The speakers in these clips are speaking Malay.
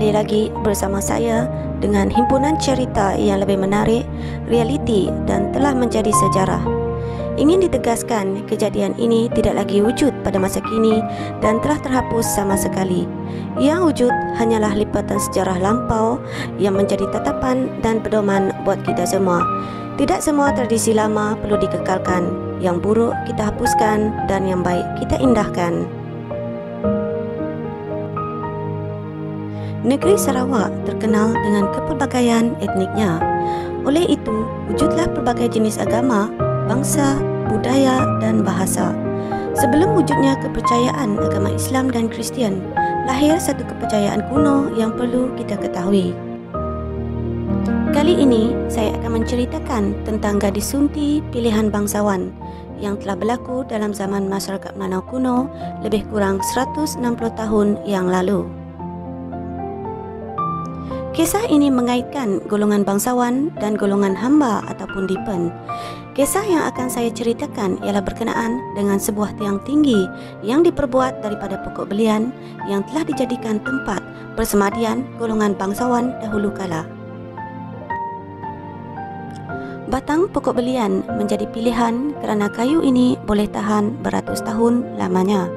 kembali lagi bersama saya dengan himpunan cerita yang lebih menarik, realiti dan telah menjadi sejarah. Ingin ditegaskan, kejadian ini tidak lagi wujud pada masa kini dan telah terhapus sama sekali. Yang wujud hanyalah lipatan sejarah lampau yang menjadi tatapan dan pedoman buat kita semua. Tidak semua tradisi lama perlu dikekalkan. Yang buruk kita hapuskan dan yang baik kita indahkan. Negeri Sarawak terkenal dengan kepelbagaian etniknya. Oleh itu, wujudlah pelbagai jenis agama, bangsa, budaya dan bahasa. Sebelum wujudnya kepercayaan agama Islam dan Kristian, lahir satu kepercayaan kuno yang perlu kita ketahui. Kali ini, saya akan menceritakan tentang gadis sunti pilihan bangsawan yang telah berlaku dalam zaman masyarakat Melanau kuno lebih kurang 160 tahun yang lalu. Kisah ini mengaitkan golongan bangsawan dan golongan hamba ataupun dipen. Kisah yang akan saya ceritakan ialah berkenaan dengan sebuah tiang tinggi yang diperbuat daripada pokok belian yang telah dijadikan tempat persemadian golongan bangsawan dahulu kala. Batang pokok belian menjadi pilihan kerana kayu ini boleh tahan beratus tahun lamanya.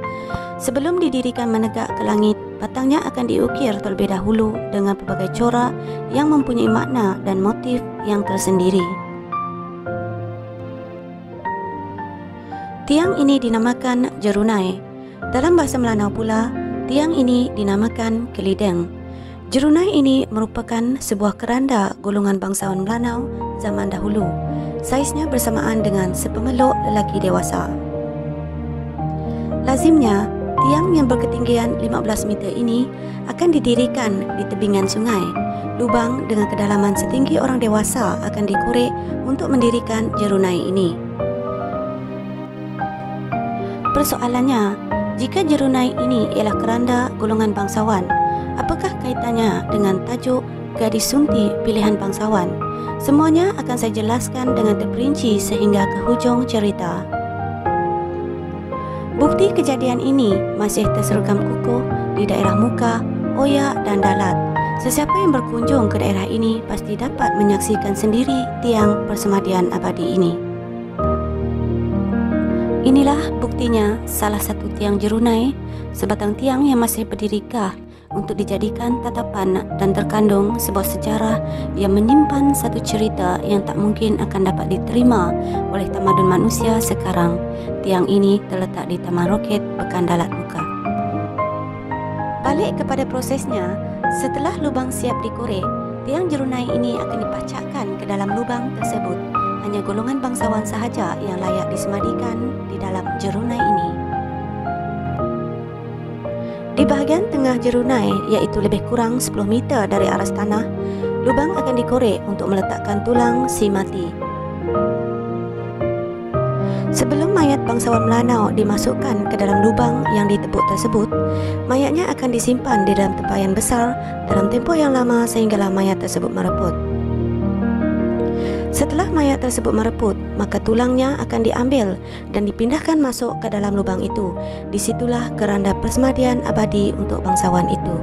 Sebelum didirikan menegak ke langit, batangnya akan diukir terlebih dahulu dengan pelbagai corak yang mempunyai makna dan motif yang tersendiri. Tiang ini dinamakan jerunai. Dalam bahasa Melanau pula, tiang ini dinamakan kelideng. Jerunai ini merupakan sebuah keranda golongan bangsawan Melanau zaman dahulu. Saiznya bersamaan dengan sepemeluk lelaki dewasa. Lazimnya, tiang yang berketinggian 15 meter ini akan didirikan di tebingan sungai. Lubang dengan kedalaman setinggi orang dewasa akan dikorek untuk mendirikan jerunai ini. Persoalannya, jika jerunai ini ialah keranda golongan bangsawan, apakah kaitannya dengan tajuk gadis sunti pilihan bangsawan? Semuanya akan saya jelaskan dengan terperinci sehingga ke hujung cerita. Bukti kejadian ini masih tersergam kukuh di daerah Muka, Oyak dan Dalat. Sesiapa yang berkunjung ke daerah ini pasti dapat menyaksikan sendiri tiang persemadian abadi ini. Inilah buktinya salah satu tiang jerunai, sebatang tiang yang masih berdiri gah untuk dijadikan tatapan dan terkandung sebuah sejarah yang menyimpan satu cerita yang tak mungkin akan dapat diterima oleh tamadun manusia sekarang. Tiang ini terletak di Taman Roket, Pekan Dalat Muka. Balik kepada prosesnya, setelah lubang siap dikorek, tiang jerunai ini akan dipacakkan ke dalam lubang tersebut. Hanya golongan bangsawan sahaja yang layak disemadikan di dalam jerunai ini. Di bahagian tengah jerunai, iaitu lebih kurang 10 meter dari aras tanah, lubang akan dikorek untuk meletakkan tulang si mati. Sebelum mayat bangsawan Melanau dimasukkan ke dalam lubang yang ditebuk tersebut, mayatnya akan disimpan di dalam tempayan besar dalam tempoh yang lama sehinggalah mayat tersebut mereput. Setelah mayat tersebut mereput, maka tulangnya akan diambil dan dipindahkan masuk ke dalam lubang itu. Disitulah keranda persemadian abadi untuk bangsawan itu.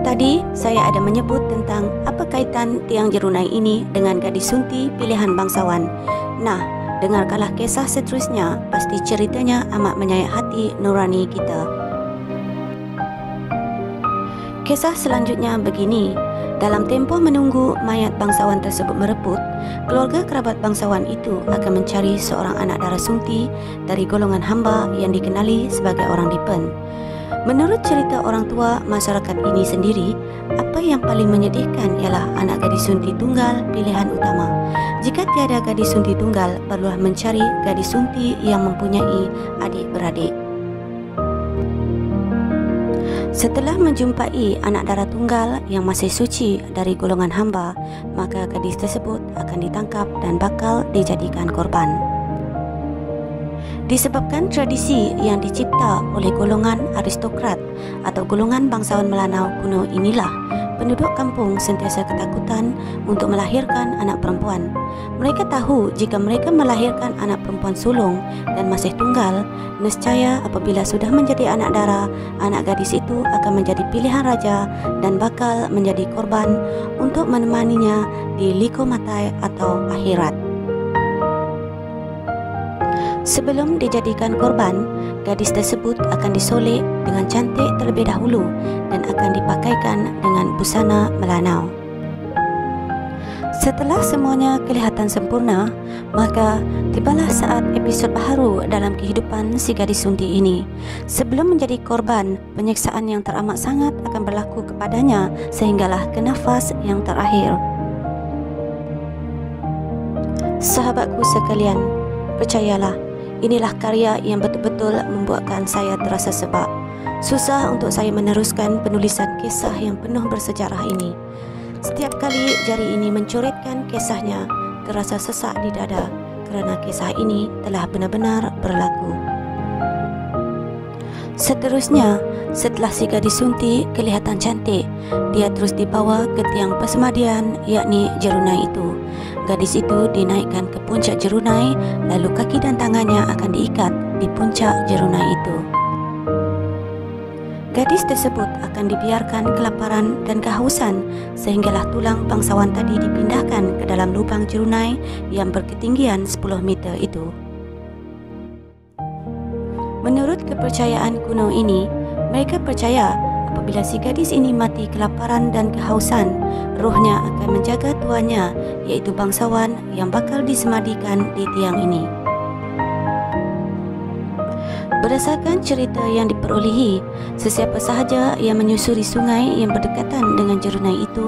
Tadi saya ada menyebut tentang apa kaitan tiang jerunai ini dengan gadis sunti pilihan bangsawan. Nah, dengarkanlah kisah seterusnya, pasti ceritanya amat menyayat hati nurani kita. Kisah selanjutnya begini. Dalam tempoh menunggu mayat bangsawan tersebut mereput, keluarga kerabat bangsawan itu akan mencari seorang anak darah sunti dari golongan hamba yang dikenali sebagai orang dipen. Menurut cerita orang tua masyarakat ini sendiri, apa yang paling menyedihkan ialah anak gadis sunti tunggal pilihan utama. Jika tiada gadis sunti tunggal, perlulah mencari gadis sunti yang mempunyai adik-beradik. Setelah menjumpai anak darah tunggal yang masih suci dari golongan hamba, maka gadis tersebut akan ditangkap dan bakal dijadikan korban. Disebabkan tradisi yang dicipta oleh golongan aristokrat atau golongan bangsawan Melanau kuno inilah, penduduk kampung sentiasa ketakutan untuk melahirkan anak perempuan. Mereka tahu jika mereka melahirkan anak perempuan sulung dan masih tunggal, nescaya apabila sudah menjadi anak dara, anak gadis itu akan menjadi pilihan raja dan bakal menjadi korban untuk menemaninya di liko matai atau akhirat. Sebelum dijadikan korban, gadis tersebut akan disolek dengan cantik terlebih dahulu dan akan dipakaikan dengan busana melanau. Setelah semuanya kelihatan sempurna, maka tibalah saat episod baharu dalam kehidupan si gadis sunti ini. Sebelum menjadi korban, penyiksaan yang teramat sangat akan berlaku kepadanya sehinggalah ke nafas yang terakhir. Sahabatku sekalian, percayalah, inilah karya yang betul-betul membuatkan saya terasa sebab. Susah untuk saya meneruskan penulisan kisah yang penuh bersejarah ini. Setiap kali jari ini mencoretkan kisahnya, terasa sesak di dada kerana kisah ini telah benar-benar berlaku. Seterusnya, setelah si gadis sunti kelihatan cantik, dia terus dibawa ke tiang persemadian, yakni Jerunai itu. Gadis itu dinaikkan ke puncak Jerunai, lalu kaki dan tangannya akan diikat di puncak Jerunai itu. Gadis tersebut akan dibiarkan kelaparan dan kehausan sehinggalah tulang bangsawan tadi dipindahkan ke dalam lubang Jerunai yang berketinggian 10 meter itu. Menurut kepercayaan kuno ini, mereka percaya apabila si gadis ini mati kelaparan dan kehausan, rohnya akan menjaga tuannya, iaitu bangsawan yang bakal disemadikan di tiang ini. Berdasarkan cerita yang diperolehi, sesiapa sahaja yang menyusuri sungai yang berdekatan dengan Jerunai itu,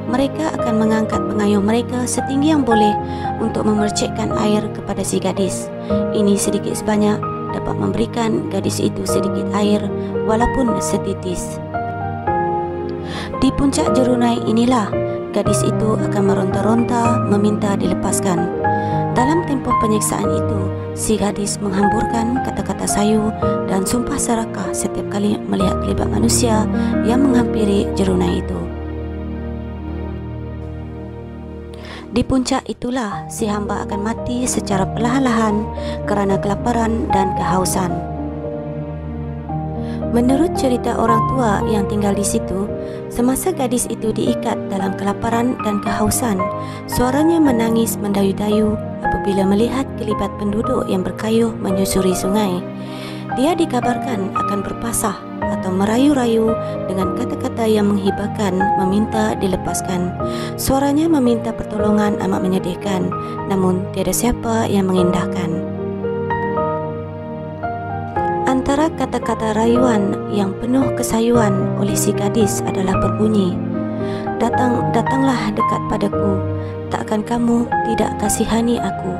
mereka akan mengangkat pengayuh mereka setinggi yang boleh untuk memercikkan air kepada si gadis. Ini sedikit sebanyak dapat memberikan gadis itu sedikit air walaupun setitis. Di puncak Jerunai inilah gadis itu akan meronta-ronta meminta dilepaskan. Dalam tempoh penyiksaan itu, si gadis menghamburkan kata-kata sayu dan sumpah serakah setiap kali melihat kelibat manusia yang menghampiri Jerunai itu. Di puncak itulah si hamba akan mati secara perlahan-lahan kerana kelaparan dan kehausan. Menurut cerita orang tua yang tinggal di situ, semasa gadis itu diikat dalam kelaparan dan kehausan, suaranya menangis mendayu-dayu apabila melihat kelibat penduduk yang berkayuh menyusuri sungai. Dia dikabarkan akan berpasah atau merayu-rayu dengan kata-kata yang menghibahkan meminta dilepaskan. Suaranya meminta pertolongan amat menyedihkan, namun tiada siapa yang mengindahkan. Antara kata-kata rayuan yang penuh kesayuan oleh si gadis adalah berbunyi, Datanglah dekat padaku, takkan kamu tidak kasihani aku.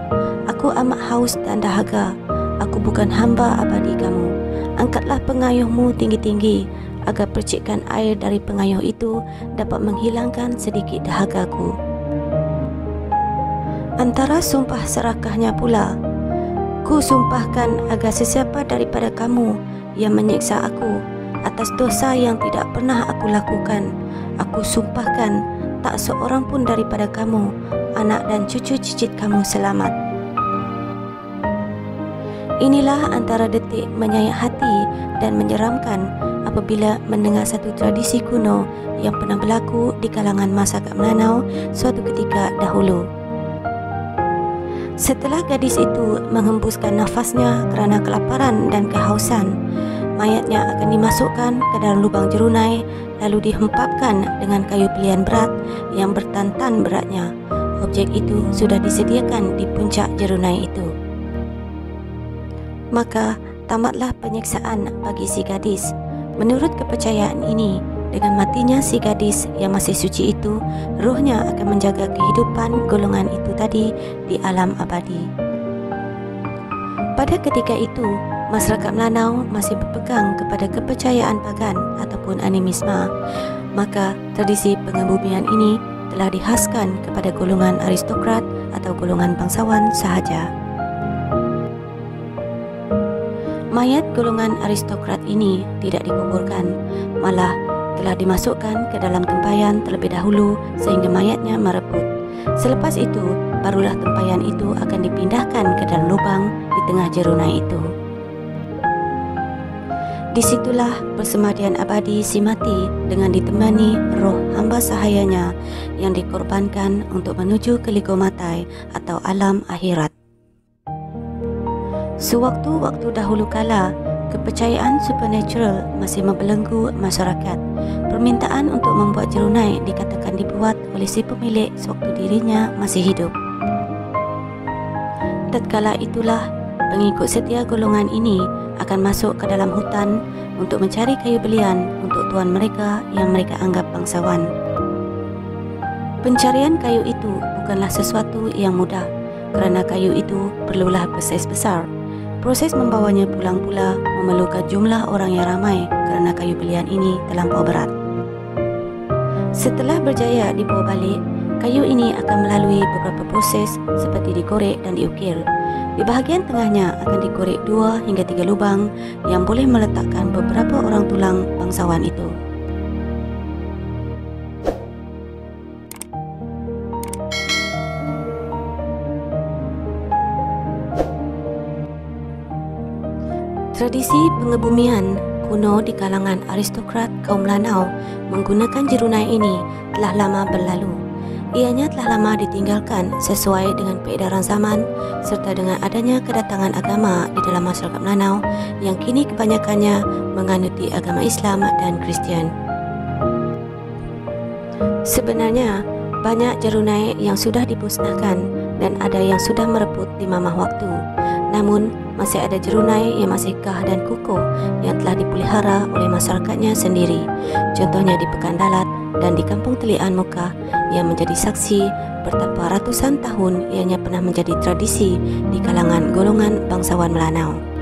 Aku amat haus dan dahaga, aku bukan hamba abadi kamu. Angkatlah pengayuhmu tinggi-tinggi, agar percikan air dari pengayuh itu dapat menghilangkan sedikit dahagaku. Antara sumpah serakahnya pula, ku sumpahkan agar sesiapa daripada kamu yang menyiksa aku atas dosa yang tidak pernah aku lakukan, aku sumpahkan tak seorang pun daripada kamu, anak dan cucu cicit kamu selamat. Inilah antara detik menyayat hati dan menyeramkan apabila mendengar satu tradisi kuno yang pernah berlaku di kalangan masyarakat Melanau suatu ketika dahulu. Setelah gadis itu menghembuskan nafasnya kerana kelaparan dan kehausan, mayatnya akan dimasukkan ke dalam lubang Jerunai lalu dihempapkan dengan kayu pilihan berat yang bertantan beratnya. Objek itu sudah disediakan di puncak Jerunai itu. Maka tamatlah penyiksaan bagi si gadis. Menurut kepercayaan ini, dengan matinya si gadis yang masih suci itu, rohnya akan menjaga kehidupan golongan itu tadi di alam abadi. Pada ketika itu, masyarakat Melanau masih berpegang kepada kepercayaan pagan ataupun animisme. Maka tradisi pengebumian ini telah dihaskan kepada golongan aristokrat atau golongan bangsawan sahaja. Mayat golongan aristokrat ini tidak dikuburkan, malah telah dimasukkan ke dalam tempayan terlebih dahulu sehingga mayatnya mereput. Selepas itu, barulah tempayan itu akan dipindahkan ke dalam lubang di tengah jerunai itu. Disitulah persemadian abadi si mati dengan ditemani roh hamba sahayanya yang dikorbankan untuk menuju ke ligomatai atau alam akhirat. Sewaktu-waktu dahulu kala, kepercayaan supernatural masih membelenggu masyarakat. Permintaan untuk membuat jerunai dikatakan dibuat oleh si pemilik sewaktu dirinya masih hidup. Tatkala itulah, pengikut setia golongan ini akan masuk ke dalam hutan untuk mencari kayu belian untuk tuan mereka yang mereka anggap bangsawan. Pencarian kayu itu bukanlah sesuatu yang mudah kerana kayu itu perlulah bersaiz besar. Proses membawanya pulang pula memerlukan jumlah orang yang ramai kerana kayu belian ini terlampau berat. Setelah berjaya dibawa balik, kayu ini akan melalui beberapa proses seperti dikorek dan diukir. Di bahagian tengahnya akan dikorek 2 hingga 3 lubang yang boleh meletakkan beberapa orang tulang bangsawan itu. Tradisi pengebumian kuno di kalangan aristokrat kaum Lanau menggunakan jerunai ini telah lama berlalu. Ianya telah lama ditinggalkan sesuai dengan peredaran zaman serta dengan adanya kedatangan agama di dalam masyarakat Melanau yang kini kebanyakannya menganuti agama Islam dan Kristian. Sebenarnya, banyak jerunai yang sudah dimusnahkan dan ada yang sudah mereput di mamah waktu. Namun, masih ada jerunai yang masih kekal dan kukuh yang telah dipelihara oleh masyarakatnya sendiri. Contohnya di Pekan Dalat dan di Kampung Telian Muka yang menjadi saksi betapa ratusan tahun ianya pernah menjadi tradisi di kalangan golongan bangsawan Melanau.